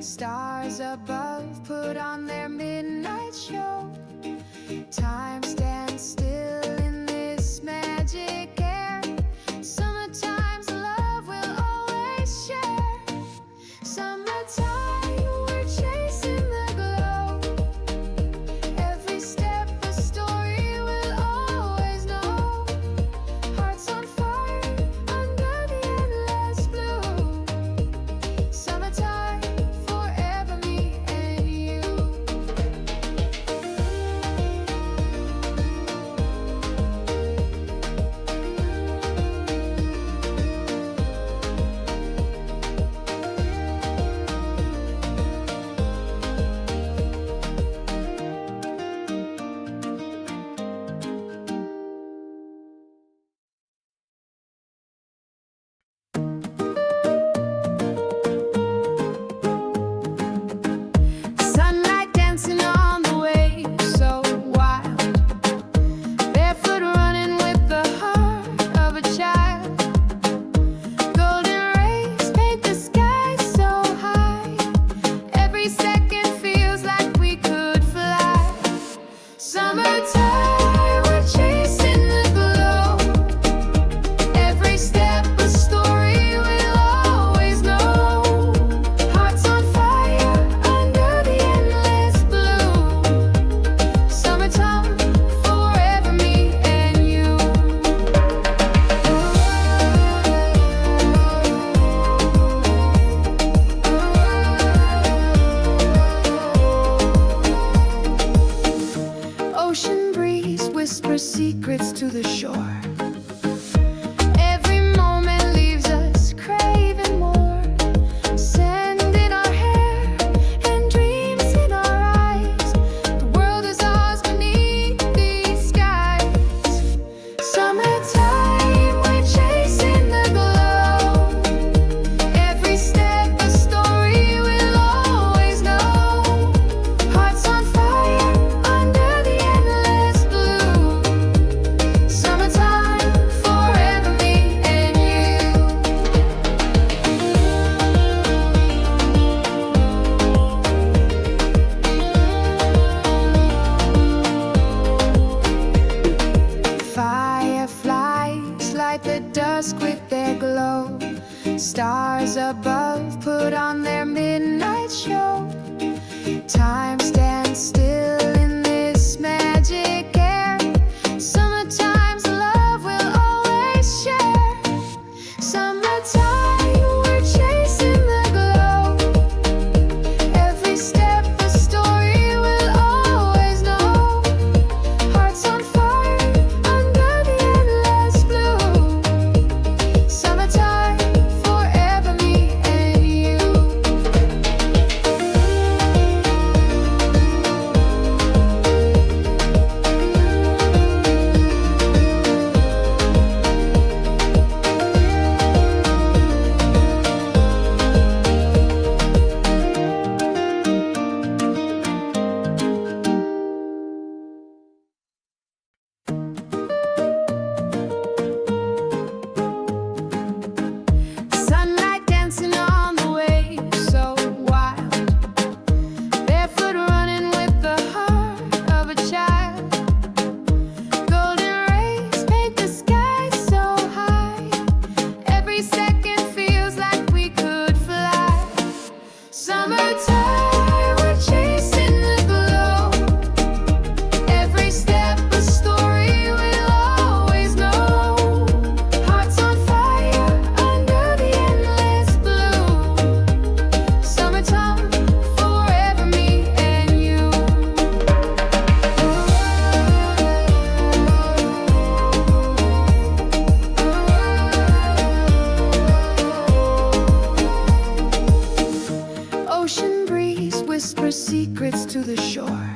Stars above put on their midnight show. Time stands still in this magic air. Summertime's love we'll always share. Summertime, we're chasing the glow. Every step a story we'll always know. Hearts on fire under the endless blue. Summertime, forever me and you. Sunlight dancing on the waves, so wild. Barefoot running with the heart of a child. Golden rays paint the sky so high. Every second feels like we could fly. Summertime, we're chasing the glow. Every step a story we'll always know. Hearts on fire under the endless blue. Summertime, forever me and you. Ocean breeze whispers secrets to the shore. Every moment leaves us craving more. Sand in our hair and dreams in our eyes. The world is ours beneath these skies. Summertime, we're chasing the glow. Every step a story we'll always know. Hearts on fire under the endless blue. Summertime, forever me and you. Fireflies light the dusk with their glow. Stars above put on their midnight show. Time stands still in this magic air. Summertime's love we'll always share. Summertime, we're chasing the glow. Every step a story we'll always know. Hearts on fire under the endless blue. Summertime, forever me and you. Sunlight dancing on the waves, so wild. Barefoot running with the heart of a child. Golden rays paint the sky so high. Every second feels like we could fly. Summertime, we're chasing the glow. Every step a story we'll always know. Hearts on fire under the endless blue. Summertime, forever me and you. Ocean breeze whispers secrets to the shore.